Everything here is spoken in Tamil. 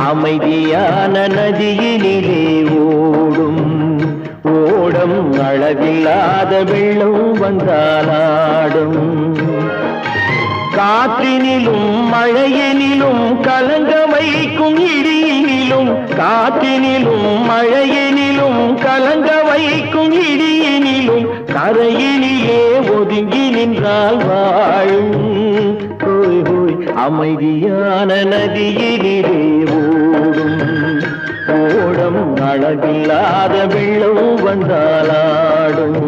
அமைதியான நதியினிலே ஓடும் ஓடம் அளவில்லாத வெள்ளம் வந்தாலாடும் காற்றினிலும் மழையினிலும் கலங்க வைக்கும் இடியினிலும் காற்றினிலும் மழையினிலும் கலங்க வைக்கும் இடியினிலும் கரையினிலே ஒதுங்கி நின்றால் வாழும் அமைதியான நதியினிலே ஓடும் ஓடம் அளவில்லாத வெள்ளம் வந்தாலாடும்